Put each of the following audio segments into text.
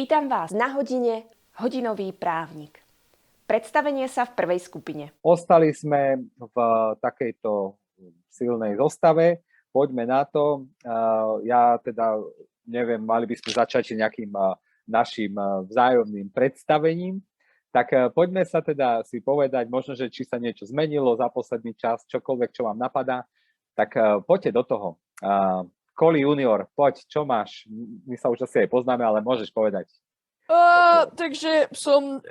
Vítam vás na hodine Hodinový právnik. Predstavenie sa v prvej skupine. Ostali sme v takejto silnej zostave. Poďme na to. Ja teda neviem, mali by sme začať nejakým našim vzájomným predstavením. Tak poďme sa teda si povedať, možno, že či sa niečo zmenilo za posledný čas, čokoľvek, čo vám napadá. Tak poďte do toho. Koli junior, poď, čo máš? My sa už asi aj poznáme, ale môžeš povedať. Takže som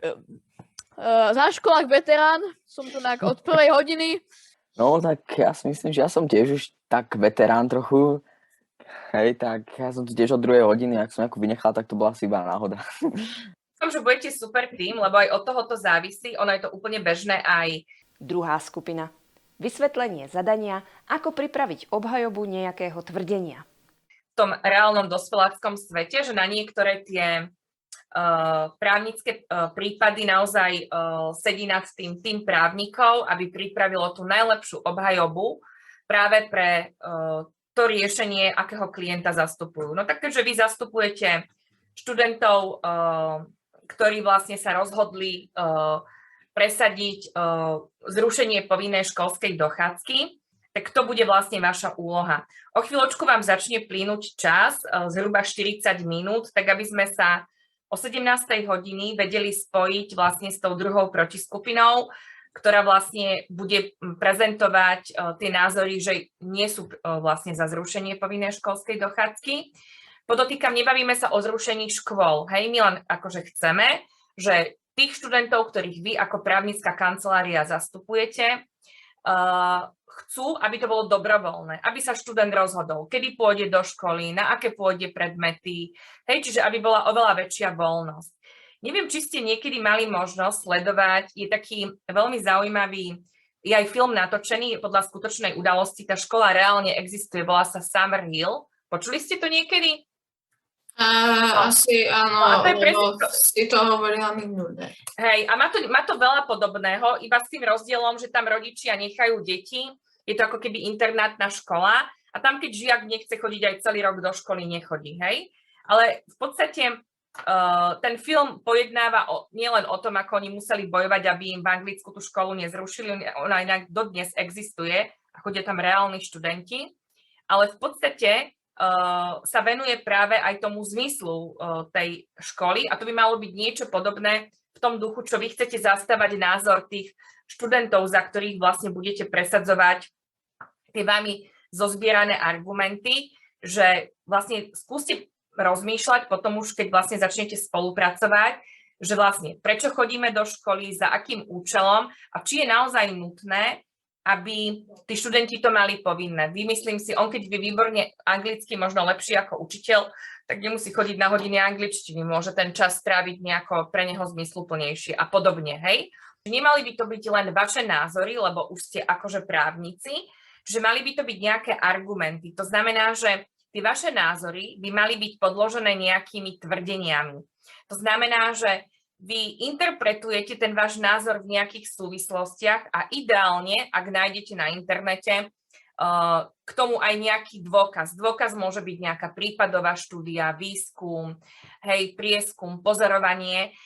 na školách veterán, som tu od prvej hodiny. No tak ja si myslím, že ja som tiež už tak veterán trochu. Hej, tak ja som tu tiež od druhej hodiny, ak som nejako vynechal, tak to bola asi iba náhoda. Som, že budete super tým, lebo aj od toho to závisí, ono je to úplne bežné aj. Druhá skupina. Vysvetlenie zadania, ako pripraviť obhajobu nejakého tvrdenia. V tom reálnom dospeláckom svete, že na niektoré tie právnické prípady naozaj sedí nad tým právnikov, aby pripravilo tú najlepšiu obhajobu práve pre to riešenie, akého klienta zastupujú. No tak keďže vy zastupujete študentov, ktorí vlastne sa rozhodli presadiť zrušenie povinnej školskej dochádzky, tak to bude vlastne vaša úloha. O chvíľočku vám začne plynúť čas, zhruba 40 minút, tak aby sme sa o 17. hodiny vedeli spojiť vlastne s tou druhou protiskupinou, ktorá vlastne bude prezentovať tie názory, že nie sú vlastne za zrušenie povinnej školskej dochádzky. Podotýkam, nebavíme sa o zrušení škôl. Hej, my len akože chceme, že tých študentov, ktorých vy ako právnická kancelária zastupujete, chcú, aby to bolo dobrovoľné, aby sa študent rozhodol, kedy pôjde do školy, na aké pôjde predmety, hej, čiže aby bola oveľa väčšia voľnosť. Neviem, či ste niekedy mali možnosť sledovať, je taký veľmi zaujímavý, je aj film natočený podľa skutočnej udalosti, tá škola reálne existuje, volá sa Summerhill. Počuli ste to niekedy? Asi áno, lebo si to hovorila minulé. Hej, a má to veľa podobného, iba s tým rozdielom, že tam rodičia nechajú deti, je to ako keby internátna škola a tam, keď žiak nechce chodiť aj celý rok do školy, nechodí, hej. Ale v podstate ten film pojednáva nielen o tom, ako oni museli bojovať, aby im v Anglicku tú školu nezrušili, ona inak dodnes existuje a chodia tam reálni študenti, ale v podstate sa venuje práve aj tomu zmyslu tej školy a to by malo byť niečo podobné v tom duchu, čo vy chcete zastávať názor tých študentov, za ktorých vlastne budete presadzovať tie vami zozbierané argumenty, že vlastne skúste rozmýšľať potom už, keď vlastne začnete spolupracovať, že vlastne prečo chodíme do školy, za akým účelom a či je naozaj nutné, aby tí študenti to mali povinné. Vymyslím si, on keď vie výborne anglicky, možno lepšie ako učiteľ, tak nemusí chodiť na hodiny angličtiny, môže ten čas stráviť nejako pre neho zmysluplnejšie a podobne, hej? Nemali by to byť len vaše názory, lebo už ste akože právnici, že mali by to byť nejaké argumenty. To znamená, že tie vaše názory by mali byť podložené nejakými tvrdeniami. To znamená, že vy interpretujete ten váš názor v nejakých súvislostiach a ideálne, ak nájdete na internete, k tomu aj nejaký dôkaz. Dôkaz môže byť nejaká prípadová štúdia, výskum, hej, prieskum, pozorovanie.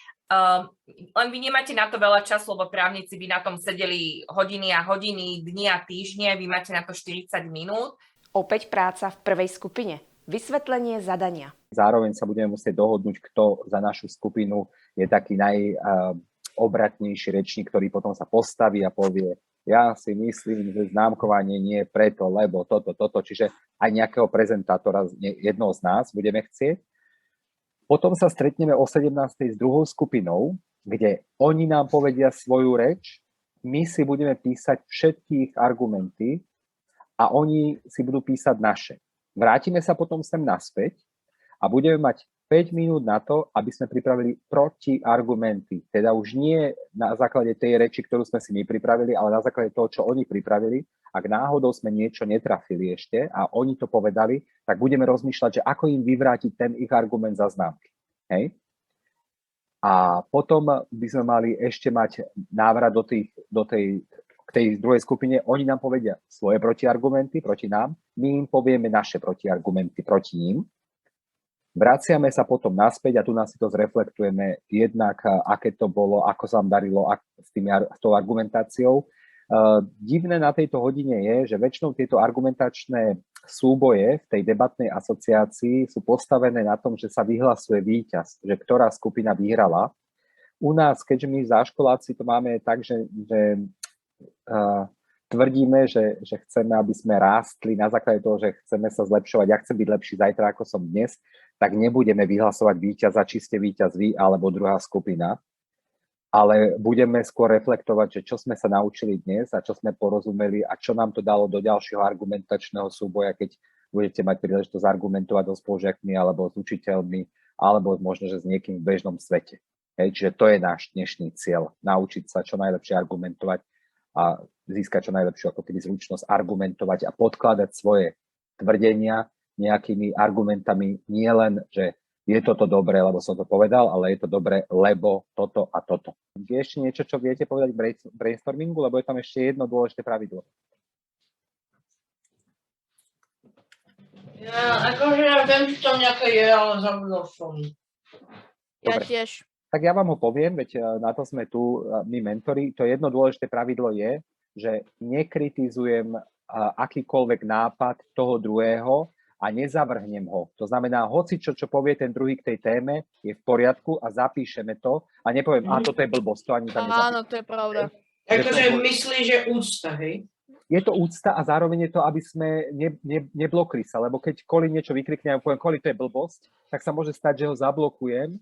Len vy nemáte na to veľa času, lebo právnici by na tom sedeli hodiny a hodiny, dni a týždne, vy máte na to 40 minút. Opäť práca v prvej skupine. Vysvetlenie zadania. Zároveň sa budeme musieť dohodnúť, kto za našu skupinu je taký najobratnejší rečník, ktorý potom sa postaví a povie, ja si myslím, že známkovanie nie je preto, lebo toto. Čiže aj nejakého prezentátora, jednoho z nás budeme chcieť. Potom sa stretneme o 17. s druhou skupinou, kde oni nám povedia svoju reč, my si budeme písať všetky ich argumenty a oni si budú písať naše. Vrátime sa potom sem naspäť a budeme mať 5 minút na to, aby sme pripravili protiargumenty. Teda už nie na základe tej reči, ktorú sme si my pripravili, ale na základe toho, čo oni pripravili. Ak náhodou sme niečo netrafili ešte a oni to povedali, tak budeme rozmýšľať, že ako im vyvrátiť ten ich argument za známky. Hej? A potom by sme mali ešte mať návrat k tej druhej skupine. Oni nám povedia svoje protiargumenty proti nám, my im povieme naše protiargumenty proti ním. Vraciame sa potom naspäť a tu nás si to zreflektujeme jednak, aké to bolo, ako sa vám darilo s tou argumentáciou. Divné na tejto hodine je, že väčšinou tieto argumentačné súboje v tej debatnej asociácii sú postavené na tom, že sa vyhlasuje víťaz, že ktorá skupina vyhrala. U nás, keďže my záškoláci to máme tak, že tvrdíme, že chceme, aby sme rástli na základe toho, že chceme sa zlepšovať, ja chcem byť lepší zajtra, ako som dnes, tak nebudeme vyhlasovať víťaza, či ste víťaz vy, alebo druhá skupina, ale budeme skôr reflektovať, že čo sme sa naučili dnes a čo sme porozumeli a čo nám to dalo do ďalšieho argumentačného súboja, keď budete mať príležitosť argumentovať so spolužiakmi alebo s učiteľmi, alebo možno, že s niekým v bežnom svete. Čiže to je náš dnešný cieľ, naučiť sa čo najlepšie argumentovať a získať čo najlepšiu ako keby zručnosť argumentovať a podkladať svoje tvrdenia nejakými argumentami, nie len, že je toto dobré, lebo som to povedal, ale je to dobré, lebo toto a toto. Je ešte niečo, čo viete povedať k brainstormingu, lebo je tam ešte jedno dôležité pravidlo. Ja viem, že tam nejaké je, ale zabudol som. Ja Dobre. tiež. Tak ja vám ho poviem, veď na to sme tu, my mentori. To jedno dôležité pravidlo je, že nekritizujem akýkoľvek nápad toho druhého a nezavrhnem ho. To znamená, hoci čo povie ten druhý k tej téme, je v poriadku a zapíšeme to a nepoviem, toto je blbosť, to ani tam nezapíšem. Áno, to je pravda. Akože myslíš, že úcta, hej? Je to úcta a zároveň je to, aby sme neblokli sa, lebo keď Koli niečo vykrikne a poviem, Koli, to je blbosť, tak sa môže stať, že ho zablokujem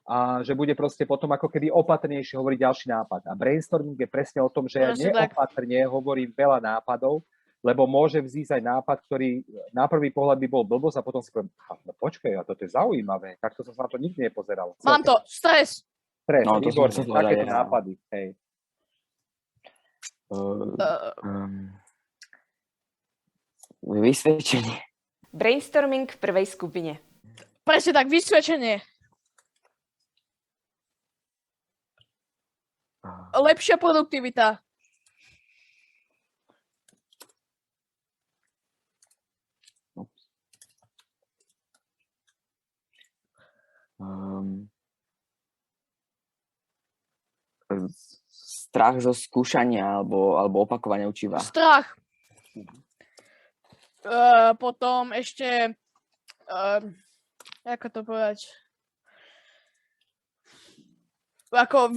a že bude proste potom ako keby opatrnejšie hovoriť ďalší nápad. A brainstorming je presne o tom, že ja neopatrne hovorím veľa nápadov, lebo môže vzísť aj nápad, ktorý na prvý pohľad by bol blbosť a potom si poviem, no počkaj, a toto je zaujímavé, takto som sa na to nikdy nepozeral. Mám to, stres. Stres, No, to som výborné, chcel povedať, takéto ja. nápady, hej. Vysvedčenie. Brainstorming v prvej skupine. Presne tak, vysvedčenie. Lepšia produktivita. Strach zo skúšania alebo opakovania učiva. Strach. Potom ešte, ako to povedať, ako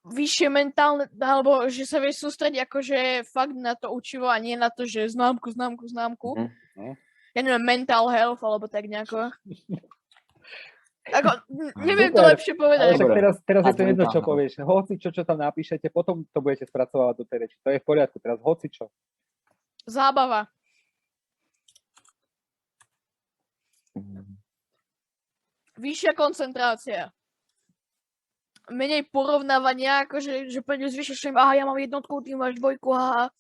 vyššie mentálne, alebo že sa vieš sústrediť akože fakt na to učivo a nie na to, že známku. Mhm. Ja neviem, mental health, alebo tak nejako. Ako, neviem to Super. lepšie povedať. Ale však teraz je to jedno, čo Áno. povieš. Hoci čo tam napíšete, potom to budete spracovať do tej reči. To je v poriadku, teraz hoci čo. Zábava. Vyššia koncentrácia. Menej porovnávania, akože že prídeš s vyšším, ja mám jednotku, ty máš dvojku, Aha,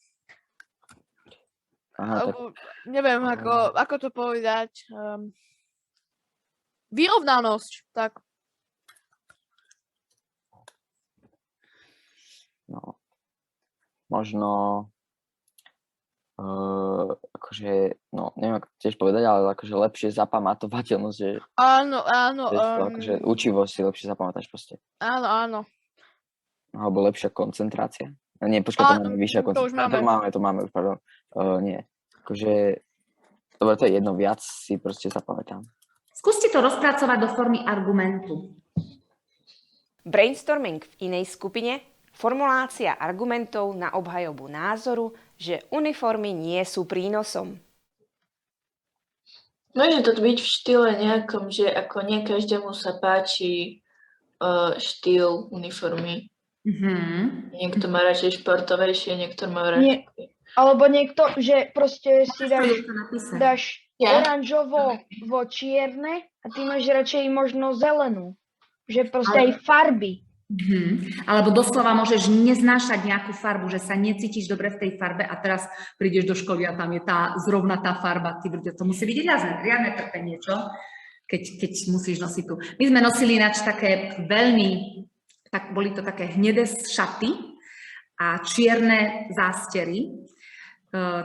tak, Alebo, neviem, ako to povedať. Vyrovnanosť, tak. no. Možno akože, no, neviem ako tiež povedať, ale akože lepšie zapamatovateľnosť, že Áno, akože učivo si lepšie zapamätáš proste. áno. Alebo lepšia koncentrácia. No, nie, počkaj, to máme vyššia to už koncentrácia. máme. To máme už, pardon. Nie. Akože, dobre, to je jedno, viac si proste zapamätám. Skúste to rozpracovať do formy argumentu. Brainstorming v inej skupine. Formulácia argumentov na obhajobu názoru, že uniformy nie sú prínosom. Môže to byť v štýle nejakom, že ako nie každému sa páči štýl uniformy. Niekto má radšej športovejšie, niekto má radšej... Alebo niekto, že proste si dáš Ja? oranžovo vo čierne a ty máš radšej možno zelenú. Že proste aj farby. Alebo doslova môžeš neznášať nejakú farbu, že sa necítiš dobre v tej farbe a teraz prídeš do školy a tam je zrovna tá farba. To musí byť riadne trpenie, čo? Keď musíš nosiť tú. My sme nosili ináč také boli to také hnedé šaty a čierne zástery,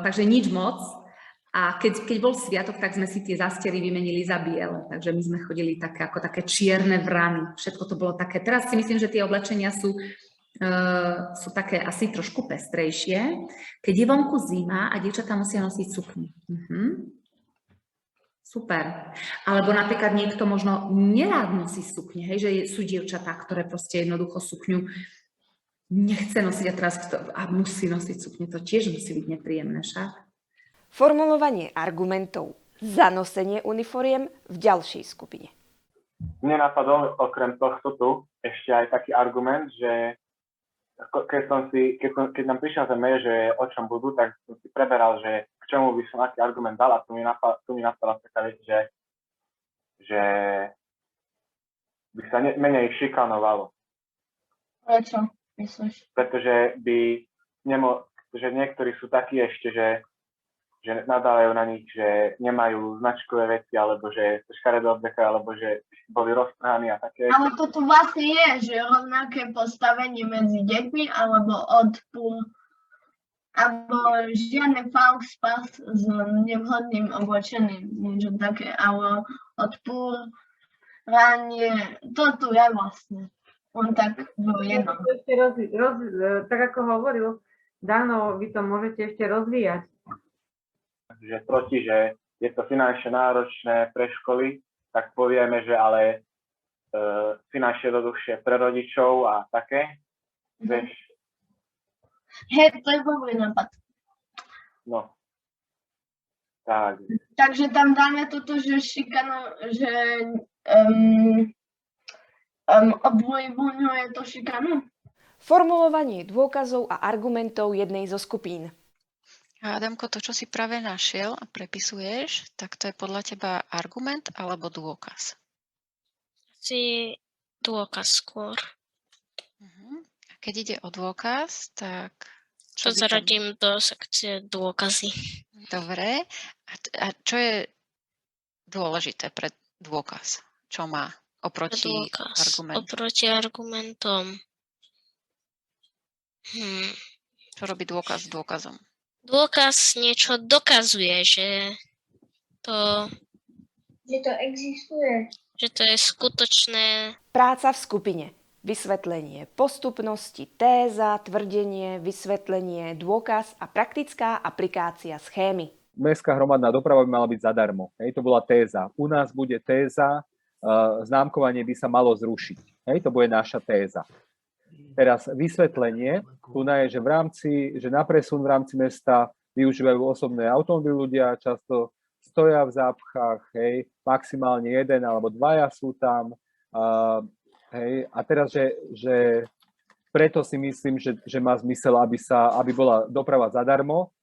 takže nič moc. A keď bol sviatok, tak sme si tie zástery vymenili za biele. Takže my sme chodili ako také čierne vrany. Všetko to bolo také. Teraz si myslím, že tie oblečenia sú také asi trošku pestrejšie. Keď je vonku zima a dievčatá musia nosiť sukni. Super. Alebo napríklad niekto možno nerád nosí sukne, hej, že sú dievčatá, ktoré proste jednoducho sukňu nechce nosiť a musí nosiť sukne. To tiež musí byť nepríjemné však. Formulovanie argumentov za nosenie uniforiem v ďalšej skupine. Mne napadol okrem tohto tu ešte aj taký argument, že keď nám prišiel ten mail, že o čom budú, tak som si preberal, že k čomu by som aký argument dal a tu mi napadla taká vec, že by sa menej šikanovalo. Prečo myslíš? Pretože že niektorí sú takí ešte, že nadávajú na nich, že nemajú značkové veci, alebo že sa škaredo oblekajú, alebo že boli roztrhaní a také. Ale toto vlastne je, že rovnaké postavenie medzi deťmi, alebo odpúr, alebo žiadny false pass s nevhodným oblečením, niečo také, alebo odpúr, ranie, to tu je vlastne. On tak bol jedno. Tak ako hovoril Dano, vy to môžete ešte rozvíjať. Že proti, že je to finančne náročné pre školy, tak povieme, že ale finančne jednoduchšie pre rodičov a také. Vieš? Hej, to je dobrý nápad. No. Tak. Takže tam dáme toto, že obvojuje to šikanu. Formulovanie dôkazov a argumentov jednej zo skupín. Adamko, to, čo si práve našiel a prepisuješ, tak to je podľa teba argument alebo dôkaz? Si dôkaz skôr. A keď ide o dôkaz, tak... To zaradím do sekcie dôkazy. Dobre. A čo je dôležité pre dôkaz? Čo má oproti argumentom? Oproti argumentom. Čo robí dôkaz s dôkazom? Dôkaz niečo dokazuje, že to existuje. Že to je skutočné. Práca v skupine. Vysvetlenie postupnosti, téza, tvrdenie, vysvetlenie, dôkaz a praktická aplikácia schémy. Mestská hromadná doprava by mala byť zadarmo. Hej, to bola téza. U nás bude téza, známkovanie by sa malo zrušiť. Hej, to bude naša téza. Teraz vysvetlenie, tu je, že na presun v rámci mesta využívajú osobné automobily ľudia, často stoja v zápchách, hej, maximálne jeden alebo dvaja sú tam. Hej, a teraz, že preto si myslím, že má zmysel, aby bola doprava zadarmo,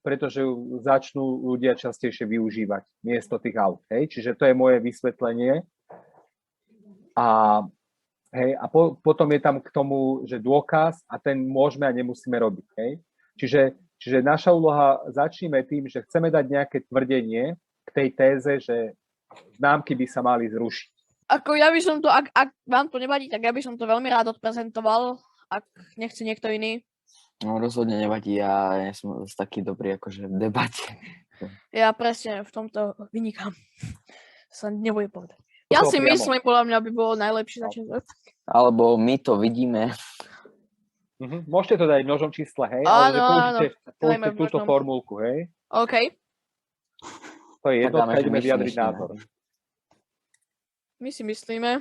pretože ju začnú ľudia častejšie využívať miesto tých aut. Hej. Čiže to je moje vysvetlenie. A potom je tam k tomu, že dôkaz a ten môžeme a nemusíme robiť. Hej. Čiže naša úloha, začneme tým, že chceme dať nejaké tvrdenie k tej téze, že známky by sa mali zrušiť. Ako ja by som to, ak vám to nevadí, tak ja by som to veľmi rád odprezentoval, ak nechce niekto iný. No rozhodne nevadí, ja som taký dobrý akože v debate. Ja presne v tomto vynikám. Sa nebudem povedať. Ja si myslím, podľa mňa by bolo najlepšie začať. Alebo my to vidíme. Môžete to dať v množnom čísle, hej? Áno, použite túto formulku, hej? OK. To je jednotka, ideme vyjadriť názor. My si myslíme,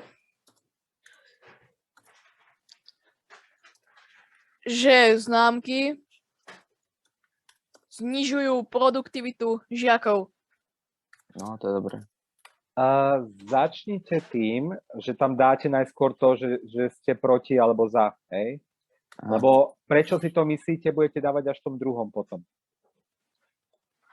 že známky znižujú produktivitu žiakov. No, to je dobré. Začnite tým, že tam dáte najskôr to, že ste proti alebo za, hej? Lebo prečo si to myslíte, budete dávať až v tom druhom potom.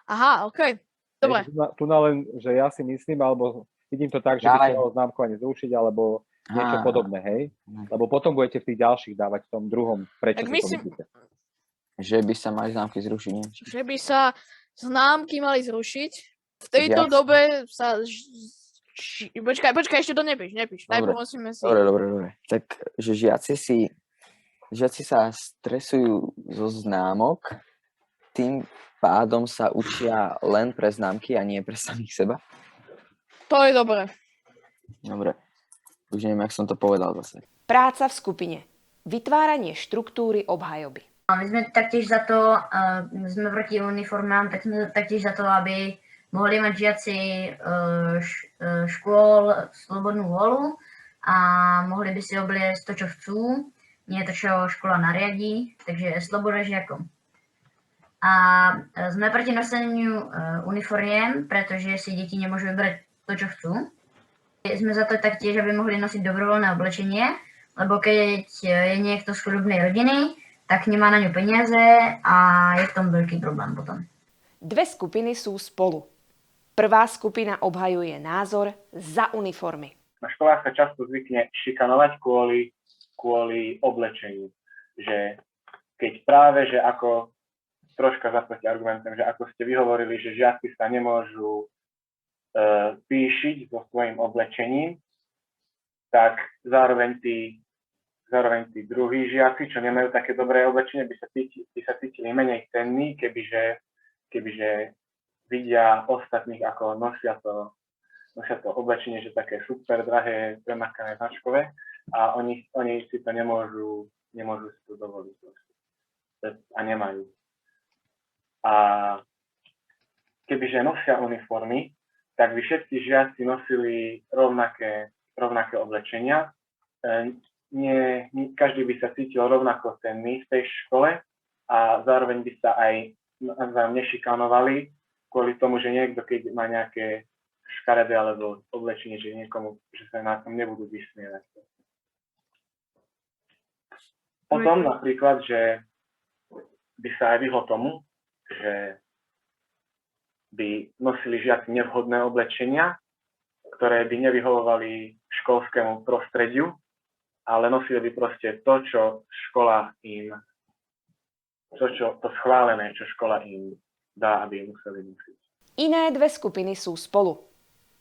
Aha, OK. Dobre. Tu len, že ja si myslím, alebo vidím to tak, že by sa malo známkovanie zrušiť, alebo niečo podobné, hej? Lebo potom budete v tých ďalších dávať v tom druhom, prečo si to myslíte. Že by sa mali známky zrušiť, nie? Že by sa známky mali zrušiť. V tejto dobe sa... Počkaj, ešte to nepíš. Najprv musíme si... Dobre. Tak, že žiaci sa stresujú zo známok tým pádom sa učia len pre známky a nie pre samých seba? To je dobré. Dobre. Už neviem, jak som to povedal zase. Práca v skupine. Vytváranie štruktúry obhajoby. My sme taktiež za to, sme proti uniformám, tak sme taktiež za to, aby mohli mať žiaci škôl slobodnú vôľu a mohli by si obliecť to, čo chcú, nie to, čo škola nariadí, takže sloboda žiakom. A sme proti noseniu uniformiem, pretože si deti nemôžu vybrať to, čo chcú. Sme za to taktiež, aby mohli nosiť dobrovoľné oblečenie, lebo keď je niekto z chudobnej rodiny, tak nemá na ňu peniaze a je v tom veľký problém potom. Dve skupiny sú spolu. Prvá skupina obhajuje názor za uniformy. Na školách sa často zvykne šikanovať kvôli oblečeniu. Že keď práve, že ako troška zaproti argumentom, že ako ste vyhovorili, že žiaci sa nemôžu píšiť so svojím oblečením, tak zároveň tí druhí žiaci, čo nemajú také dobré oblečenie, by sa cítili menej cenní, kebyže vidia ostatných, ako nosia to oblečenie, že také super drahé, premakané značkové a oni si to nemôžu si to dovoliť. A nemajú. A kebyže nosia uniformy, tak by všetci žiaci nosili rovnaké oblečenia. Každý by sa cítil rovnako cenný v tej škole a zároveň by sa aj nešikanovali kvôli tomu, že niekto, keď má nejaké škaredé alebo oblečenie, že sa na tom nebudú vysmievať. Potom napríklad, že by sa aj vyhlo tomu, že by nosili žiaci nevhodné oblečenia, ktoré by nevyhovovali školskému prostrediu, ale nosili by proste to, čo škola im, to schválené, čo škola im dá, aby museli nosiť. Iné dve skupiny sú spolu.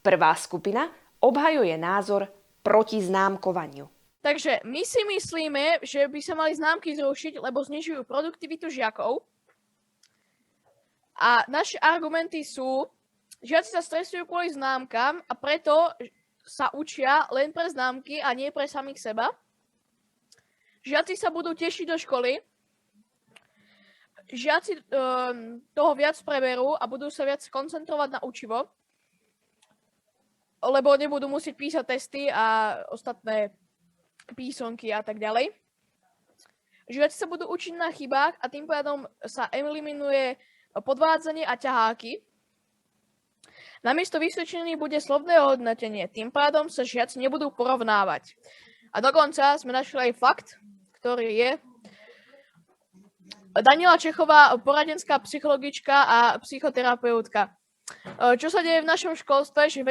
Prvá skupina obhajuje názor proti známkovaniu. Takže my si myslíme, že by sa mali známky zrušiť, lebo znižujú produktivitu žiakov. A naše argumenty sú, žiaci sa stresujú kvôli známkam a preto sa učia len pre známky a nie pre samých seba. Žiaci sa budú tešiť do školy. Žiaci toho viac preberú a budú sa viac koncentrovať na učivo, lebo nebudú musieť písať testy a ostatné písomky a tak ďalej. Žiaci sa budú učiť na chybách a tým pádom sa eliminuje podvádzanie a ťaháky. Namiesto vysvedčení bude slovné hodnotenie, tým pádom sa žiaci nebudú porovnávať. A dokonca sme našli aj fakt, ktorý je Daniela Čechová, poradenská psychologička a psychoterapeutka. Čo sa deje v našom školstve, že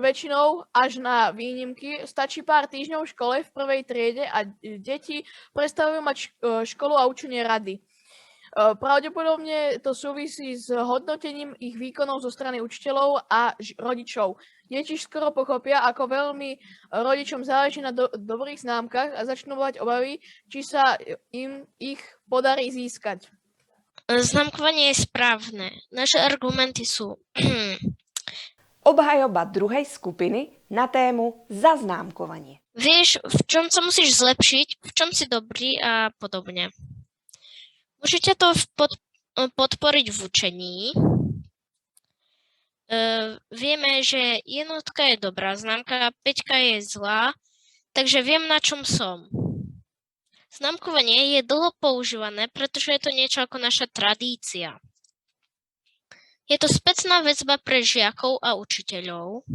väčšinou až na výnimky stačí pár týždňov v škole v prvej triede a deti prestavujú mať školu a učenie rady. Pravdepodobne to súvisí s hodnotením ich výkonov zo strany učiteľov a rodičov. Deti skoro pochopia, ako veľmi rodičom záleží na dobrých známkach a začnú mať obavy, či sa im ich podarí získať. Známkovanie je správne. Naše argumenty sú Obhajoba druhej skupiny na tému zaznámkovanie. Vieš, v čom sa musíš zlepšiť, v čom si dobrý a podobne. Môžete to podporiť v učení. Vieme, že jednotka je dobrá známka, päťka je zlá, takže viem, na čom som. Známkovanie je dlho používané, pretože je to niečo ako naša tradícia. Je to spätná väzba pre žiakov a učiteľov.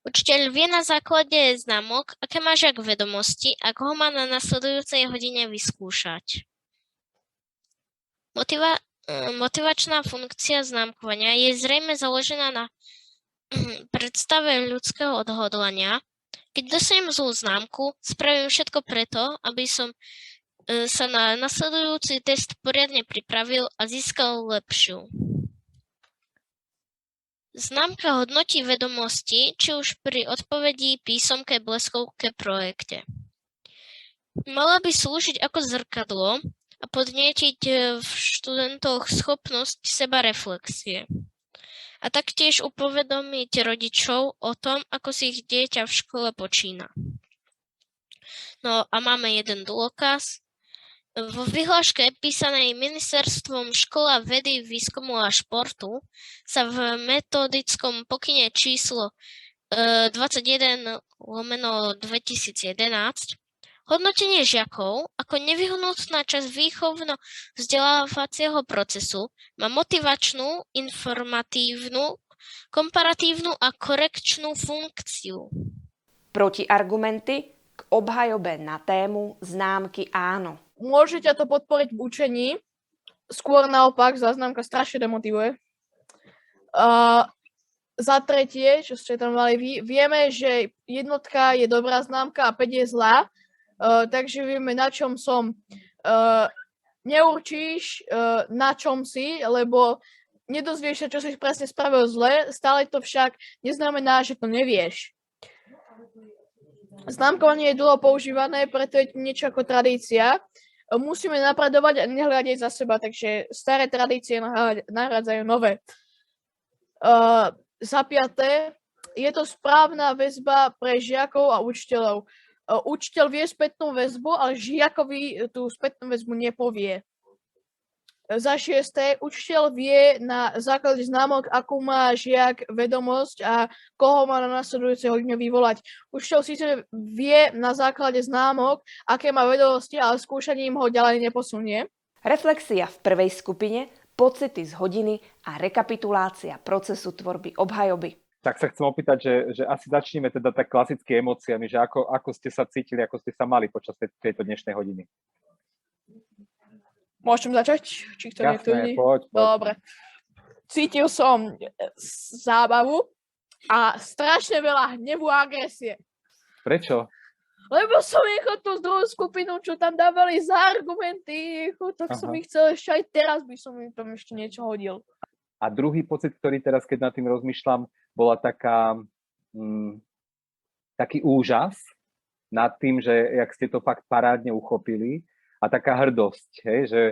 Učiteľ vie na základe známok, aké má žiak vedomosti, ako ho má na nasledujúcej hodine vyskúšať. Motivačná funkcia známkovania je zrejme založená na predstave ľudského odhodlania. Keď dostanem zlú známku, spravím všetko preto, aby som sa na nasledujúci test poriadne pripravil a získal lepšiu. Známka hodnotí vedomosti, či už pri odpovedi, písomke, bleskovke, projekte. Mala by slúžiť ako zrkadlo, a podnietiť v študentoch schopnosť sebareflexie. A taktiež upovedomiť rodičov o tom, ako si ich dieťa v škole počína. No a máme jeden dôkaz. Vo vyhláške písanej Ministerstvom škola, vedy, výskumu a športu sa v metodickom pokyne číslo 21/2011 hodnotenie žiakov ako nevyhnutná časť výchovno-vzdelávacieho procesu má motivačnú, informatívnu, komparatívnu a korekčnú funkciu. Protiargumenty k obhajobe na tému známky áno. Môže ťa to podporiť v učení, skôr naopak, známka strašne demotivuje. Za tretie, čo ste tam mali vy, vieme, že jednotka je dobrá známka a 5 je zlá, takže vieme, na čom som. Neurčíš, na čom si, lebo nedozvieš sa, čo si presne spravil zle, stále to však neznamená, že to nevieš. Známkovanie je dlho používané, preto je niečo ako tradícia. Musíme napredovať a nehľadať za seba, takže staré tradície nahrádzajú nové. Za piaté, je to správna väzba pre žiakov a učiteľov. Učiteľ vie spätnú väzbu, ale žiakovi tú spätnú väzbu nepovie. Za šiesté, učiteľ vie na základe známok, akú má žiak vedomosť a koho má na nasledujúcej hodine vyvolať. Učiteľ síce vie na základe známok, aké má vedomosti, ale skúšaním ho ďalej neposunie. Reflexia v prvej skupine, pocity z hodiny a rekapitulácia procesu tvorby obhajoby. Tak sa chcem opýtať, že asi začneme teda tak klasicky emóciami, že ako ste sa cítili, ako ste sa mali počas tejto dnešnej hodiny. Môžem začať? Či kto niekto iný? Poď. Dobre. Cítil som zábavu a strašne veľa hnevu a agresie. Prečo? Lebo som tú druhú skupinu, čo tam dávali za argumenty, tak som ich chcel ešte aj teraz, by som im tam ešte niečo hodil. A druhý pocit, ktorý teraz, keď nad tým rozmýšľam, bola taký úžas nad tým, že jak ste to fakt parádne uchopili a taká hrdosť, hej,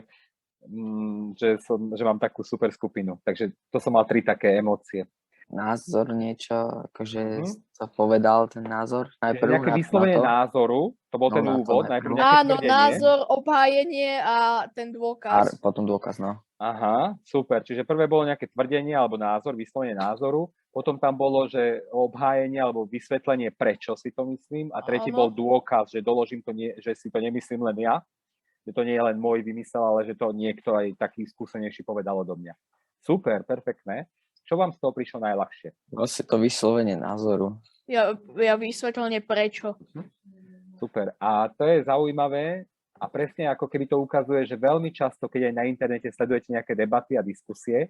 že mám takú super skupinu. Takže to som mal 3 také emócie. Názor niečo, akože sa povedal ten názor najprv. Nejaké vyslovenie názoru, to bol ten úvod. Áno, názor, obhájenie a ten dôkaz. A potom dôkaz, no. Aha, super. Čiže prvé bolo nejaké tvrdenie alebo názor, vyslovenie názoru. Potom tam bolo, že obhájenie alebo vysvetlenie, prečo si to myslím. A tretí bol dôkaz, že doložím to, že si to nemyslím len ja. Že to nie je len môj vymysel, ale že to niekto aj taký skúsenejší povedal odo mňa. Super, perfektné. Čo vám z toho prišlo najľahšie? Vlastne to vyslovenie názoru. Ja vysvetlenie prečo. Super. A to je zaujímavé a presne ako keby to ukazuje, že veľmi často, keď aj na internete sledujete nejaké debaty a diskusie,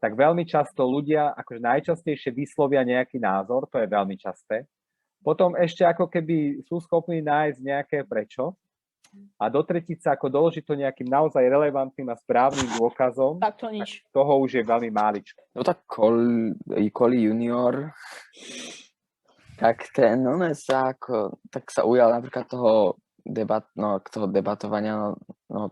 tak veľmi často ľudia akože najčastejšie vyslovia nejaký názor, to je veľmi časté. Potom ešte ako keby sú schopní nájsť nejaké prečo a dotretiť sa, ako doložiť to nejakým naozaj relevantným a správnym dôkazom, tak to nič. Toho už je veľmi máličko. No tak Koli junior, tak ten, tak sa ujal napríklad toho debatovania,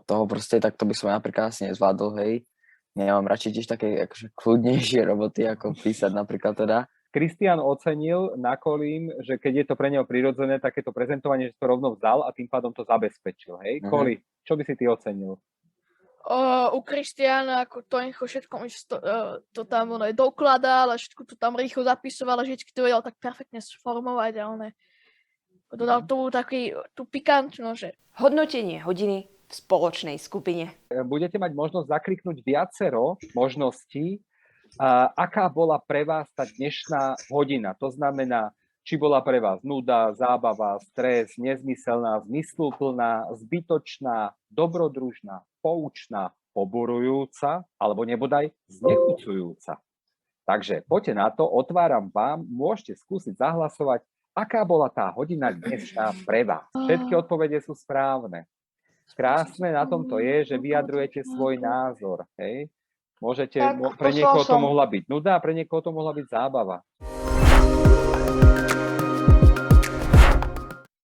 toho proste, tak to by som napríklad asi nezvládol, hej. Ja mám radšej tiež také akože kľudnejšie roboty, ako písať napríklad teda. Kristián ocenil na Kolím, že keď je to pre neho prirodzené, takéto prezentovanie, že to rovno vzal a tým pádom to zabezpečil. Hej? Koli, čo by si ty ocenil? U Kristiána ako to všetko to tam dokladal a všetko to tam rýchlo zapisoval a vždy to vedel tak perfektne sformovať a dodal tú pikantnosť, že... Hodnotenie hodiny v spoločnej skupine. Budete mať možnosť zakliknúť viacero možností, aká bola pre vás tá dnešná hodina. To znamená, či bola pre vás nuda, zábava, stres, nezmyselná, zmysluplná, zbytočná, dobrodružná, poučná, poburujúca, alebo nebodaj znechucujúca. Takže poďte na to, otváram vám, môžete skúsiť zahlasovať, aká bola tá hodina dnešná pre vás. Všetky odpovede sú správne. Krásne na tomto je, že vyjadrujete svoj názor. Hej? Môžete, pre niekoho to mohla byť nuda, pre niekoho to mohla byť zábava.